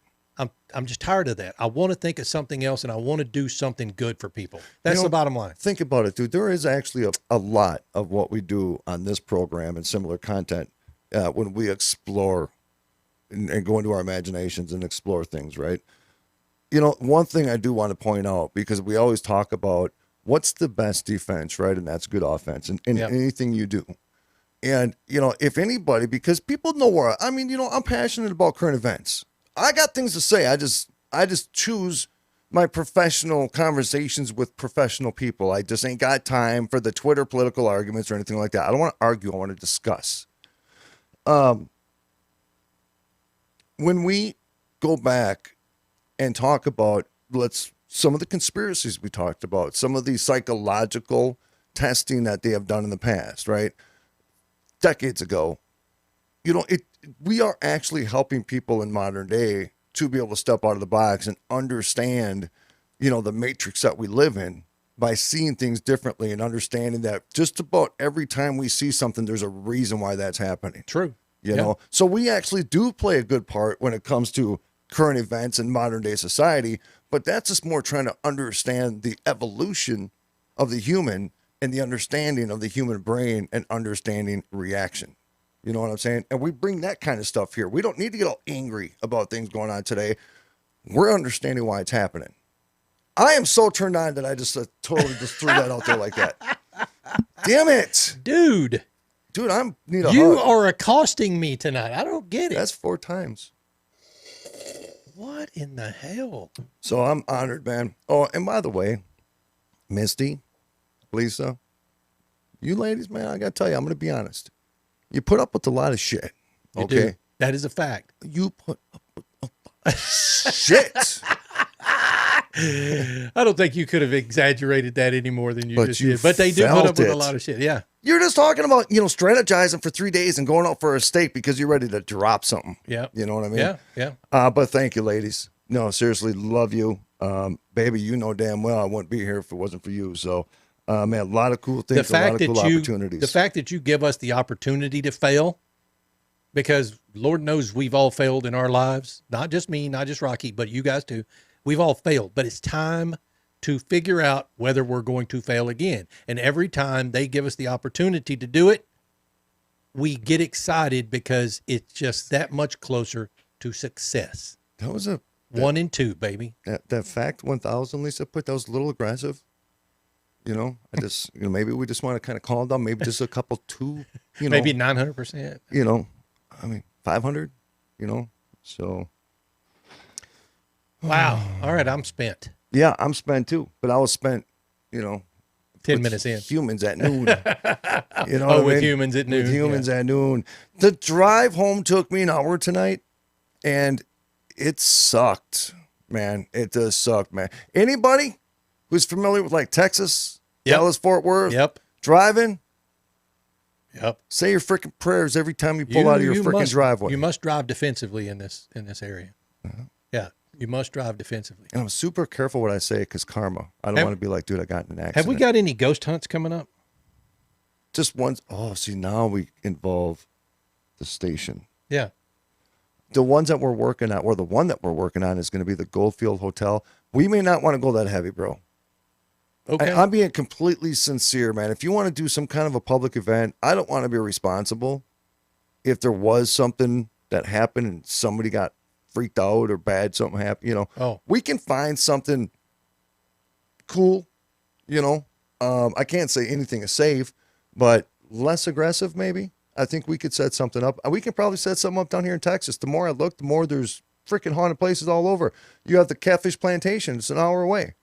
I'm just tired of that. I want to think of something else, and I want to do something good for people. That's the bottom line. Think about it, dude. There is actually a lot of what we do on this program and similar content when we explore and go into our imaginations and explore things, right? One thing I do want to point out, because we always talk about what's the best defense, right? And that's good offense in anything you do. And, if anybody, because people know where, I'm passionate about current events. I got things to say. I just choose my professional conversations with professional people. I just ain't got time for the Twitter political arguments or anything like that. I don't want to argue. I want to discuss. When we go back and talk about some of the conspiracies we talked about, some of the psychological testing that they have done in the past, right? Decades ago, we are actually helping people in modern day to be able to step out of the box and understand, the matrix that we live in by seeing things differently and understanding that just about every time we see something, there's a reason why that's happening. True. You know, so we actually do play a good part when it comes to current events in modern day society, but that's just more trying to understand the evolution of the human and the understanding of the human brain and understanding reaction. You know what I'm saying? And we bring that kind of stuff here. We don't need to get all angry about things going on today. We're understanding why it's happening. I am so turned on that I just totally just threw that out there like that. Damn it. Dude, I need a you hug. are accosting me tonight. I don't get it. That's 4 times. What in the hell? So I'm honored, man. Oh, and by the way, Misty, Lisa, you ladies, man, I got to tell you, I'm going to be honest. You put up with a lot of shit. You Okay. do. That is a fact. You put up with a lot of shit. I don't think you could have exaggerated that any more than you But just you did. But they do put felt up with a it. lot of shit. Yeah. You're just talking about, strategizing for 3 days and going out for a steak because you're ready to drop something. Yeah. You know what I mean? Yeah. Yeah. But thank you, ladies. No, seriously, love you. Baby, you know damn well I wouldn't be here if it wasn't for you. So, man, a lot of cool things, a lot of cool opportunities. The fact that you give us the opportunity to fail, because Lord knows we've all failed in our lives, not just me, not just Rocky, but you guys too. We've all failed, but it's time to figure out whether we're going to fail again. And every time they give us the opportunity to do it, we get excited because it's just that much closer to success. That was 1 and 2, baby. that fact 1000 Lisa put, that was a little aggressive. I just, maybe we just want to kind of calm down. Maybe just a couple, 2, maybe 900%. 500, so. Wow. All right. I'm spent. Yeah, I'm spent too, but I was spent, 10 minutes in. Humans at noon. With humans at noon. With humans at noon. The drive home took me an hour tonight, and it sucked, man. It does suck, man. Anybody who's familiar with like Texas, Dallas, Fort Worth, driving, say your freaking prayers every time you pull out of your freaking driveway. You must drive defensively in this area. Yeah, you must drive defensively. And I'm super careful what I say because karma. I don't want to be like, dude, I got in an accident. Have we got any ghost hunts coming up? Just once. Oh, see, now we involve the station. Yeah. The ones that we're working on, or the one that we're working on, is going to be the Goldfield Hotel. We may not want to go that heavy, bro. Okay. I'm being completely sincere, man. If you want to do some kind of a public event, I don't want to be responsible if there was something that happened and somebody got freaked out or bad, something happened, we can find something cool, I can't say anything is safe, but less aggressive maybe. I think we could set something up. We can probably set something up down here in Texas. The more I look, the more there's freaking haunted places all over. You have the Catfish Plantation. It's an hour away.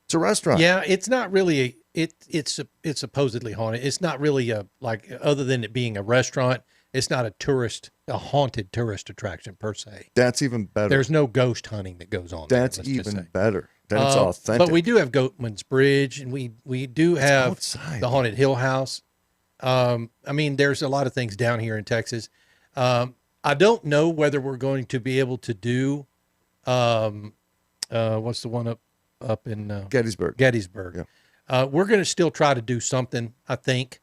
It's a restaurant. Yeah, it's not really it's supposedly haunted. It's not really like, other than it being a restaurant, it's not a haunted tourist attraction per se. That's even better. There's no ghost hunting that goes on. That's even better. Then it's authentic. But we do have Goatman's Bridge, and we do have outside. the Haunted Hill House. I mean, there's a lot of things down here in Texas. I don't know whether we're going to be able to do what's the one up in Gettysburg. Gettysburg. Yeah. We're going to still try to do something, I think.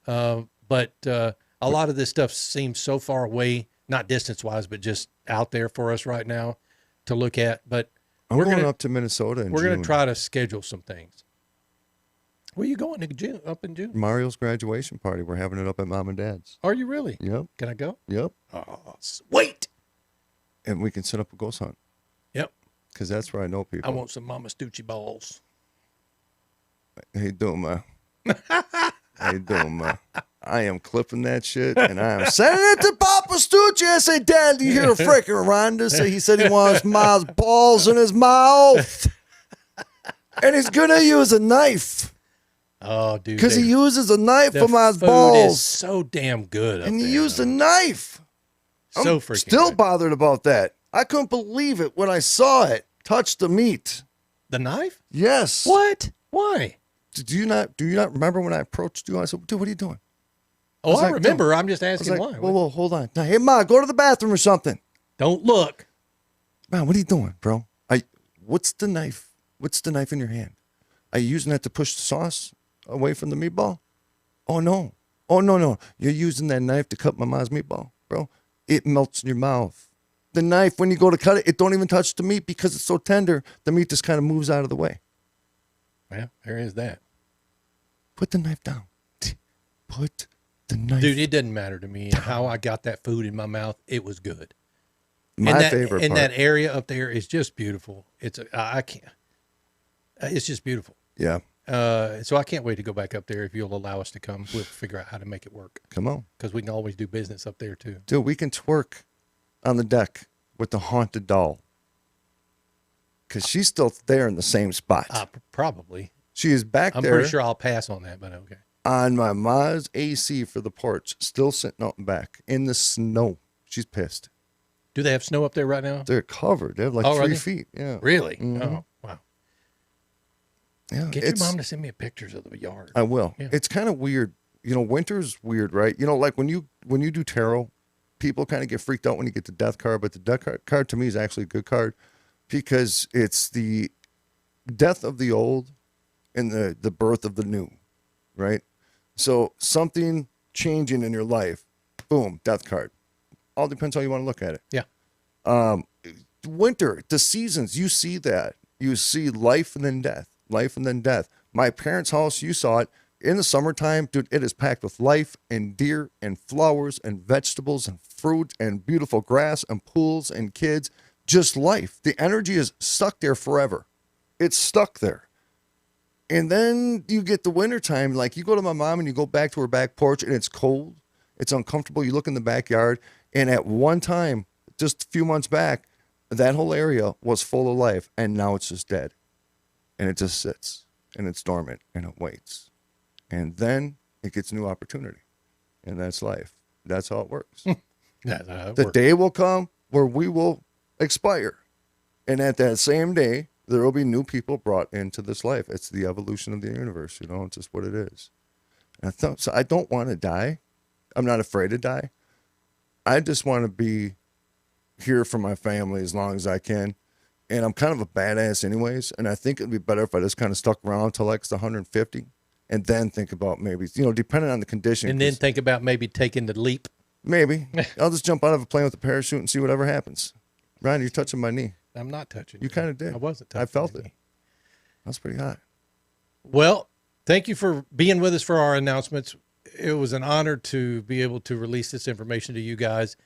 But a lot of this stuff seems so far away, not distance-wise, but just out there for us right now to look at. But we're going up to Minnesota in We're June. going to try to schedule some things. Where are you going up in June? Mario's graduation party. We're having it up at Mom and Dad's. Are you really? Yep. Can I go? Yep. Oh, sweet. And we can set up a ghost hunt. Yep. Because that's where I know people. I want some Mama Stucci balls. How you doing, ma? How you doing, ma? I am clipping that shit, and I am sending it to Papa Stucci. I say, Dad, do you hear a freaking Rhonda say he said he wants Ma's balls in his mouth? And he's going to use a knife. Oh, dude. Because he uses a knife the for Ma's food balls. is so damn good. And up he there, used though. a knife. So I'm freaking still good. bothered about that. I couldn't believe it when I saw it touch the meat. The knife? Yes. What? Why? Do you not remember when I approached you? I said, dude, what are you doing? Oh, I like, remember. I'm just I was asking like, why. whoa, hold on. Now, hey, Ma, go to the bathroom or something. Don't look. Man, what are you doing, bro? What's the knife? What's the knife in your hand? Are you using that to push the sauce away from the meatball? Oh, no. Oh, no. You're using that knife to cut my Ma's meatball, bro. It melts in your mouth. The knife, when you go to cut it, it don't even touch the meat because it's so tender. The meat just kind of moves out of the way. Yeah, there is that. Put the knife down. Put the knife Dude, it doesn't matter to me how I got that food in my mouth. It was good. My favorite and part. that area up there is just beautiful. I can't. It's just beautiful. Yeah. So I can't wait to go back up there if you'll allow us to come. We'll figure out how to make it work Come on. because we can always do business up there too. Dude, we can twerk on the deck with the haunted doll. Because she's still there in the same spot. Probably. She is back I'm there pretty sure I'll pass on that, but okay. on my Ma's AC for the porch, still sitting out and back in the snow. She's pissed. Do they have snow up there right now? They're covered. They have like Oh, are 3 they? feet. Yeah. Really? Mhm. Oh, wow. Yeah. Get your mom to send me pictures of the yard. I will. Yeah. It's kind of weird. You know, winter's weird, right? You know, like when you do tarot, people kind of get freaked out when you get the death card, but the death card to me is actually a good card because it's the death of the old and the birth of the new, right? So something changing in your life, boom, death card. All depends how you want to look at it. Yeah. Winter, the seasons, you see that. You see life and then death, life and then death. My parents' house, you saw it. In the summertime, dude, it is packed with life and deer and flowers and vegetables and fruit and beautiful grass and pools and kids. Just life. The energy is stuck there forever. It's stuck there. And then you get the wintertime, like you go to my mom and you go back to her back porch and it's cold. It's uncomfortable. You look in the backyard and at one time, just a few months back, that whole area was full of life and now it's just dead. And it just sits and it's dormant and it waits. And then it gets new opportunity. And that's life. That's how it works. That's how it The works. day will come where we will expire. And at that same day, there will be new people brought into this life. It's the evolution of the universe, you know, it's just what it is. And so I don't want to die. I'm not afraid to die. I just want to be here for my family as long as I can. And I'm kind of a badass anyways. And I think it'd be better if I just kind of stuck around until like the 150 and then think about maybe, you know, depending on the condition. And then think about maybe taking the leap. Maybe. I'll just jump out of a plane with a parachute and see whatever happens. Ryan, you're touching my knee. I'm not touching You kind of did. I wasn't touching I felt your it. knee. That's pretty hot. Well, thank you for being with us for our announcements. It was an honor to be able to release this information to you guys.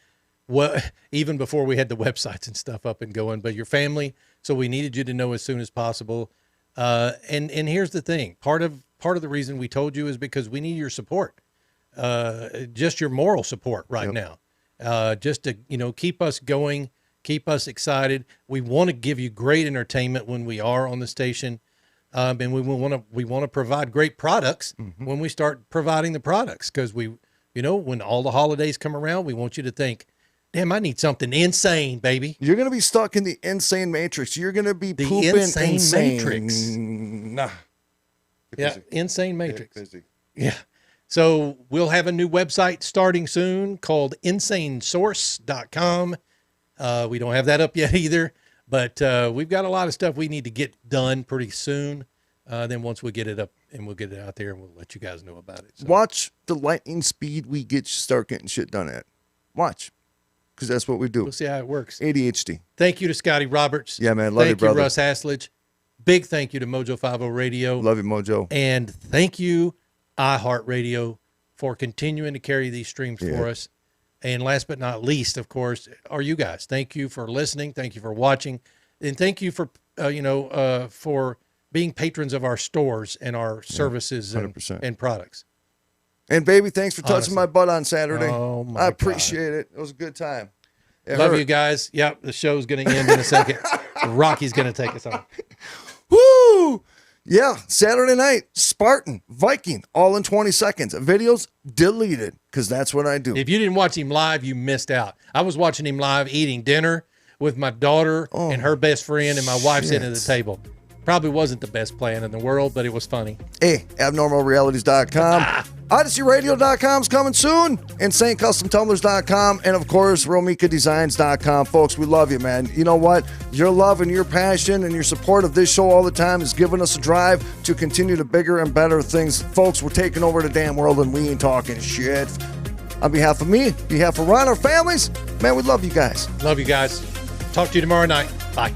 Well, even before we had the websites and stuff up and going, but your family. So we needed you to know as soon as possible. And here's the thing: part of the reason we told you is because we need your support. just your moral support right now, just to, keep us going, keep us excited. We want to give you great entertainment when we are on the station. And we want to provide great products when we start providing the products, because when all the holidays come around, we want you to think, damn, I need something insane, baby. You're going to be stuck in the insane matrix. You're going to be The pooping insane matrix. Nah. Yeah, insane matrix. Busy. Yeah. So we'll have a new website starting soon called insanesource.com. We don't have that up yet either, but we've got a lot of stuff we need to get done pretty soon. Then once we get it up, and we'll get it out there, and we'll let you guys know about it. So. Watch the lightning speed we start getting shit done at. Watch. Because that's what we do. We'll see how it works. ADHD. Thank you to Scotty Roberts. Yeah, man. Love you, brother. Thank you, Russ Haslage. Big thank you to Mojo 50 Radio. Love you, Mojo. And thank you, iHeartRadio, for continuing to carry these streams for us. And last but not least, of course, are you guys. Thank you for listening. Thank you for watching. And thank you for, for being patrons of our stores and our services and products. And baby, thanks for touching my butt on Saturday. Oh, my I appreciate it. It was a good time. Love you guys. Yep, the show's going to end in a second. Rocky's going to take us on. Woo! Yeah, Saturday night, Spartan, Viking, all in 20 seconds. Videos deleted, because that's what I do. If you didn't watch him live, you missed out. I was watching him live eating dinner with my daughter and her best friend and my wife sitting at the table. Probably wasn't the best plan in the world, but it was funny. Hey, abnormalrealities.com. OdysseyRadio.com's coming soon. InsaneCustomTumblers.com. And, of course, RomikaDesigns.com. Folks, we love you, man. You know what? Your love and your passion and your support of this show all the time is giving us a drive to continue to bigger and better things. Folks, we're taking over the damn world, and we ain't talking shit. On behalf of me, on behalf of Ron, our families, man, we love you guys. Love you guys. Talk to you tomorrow night. Bye.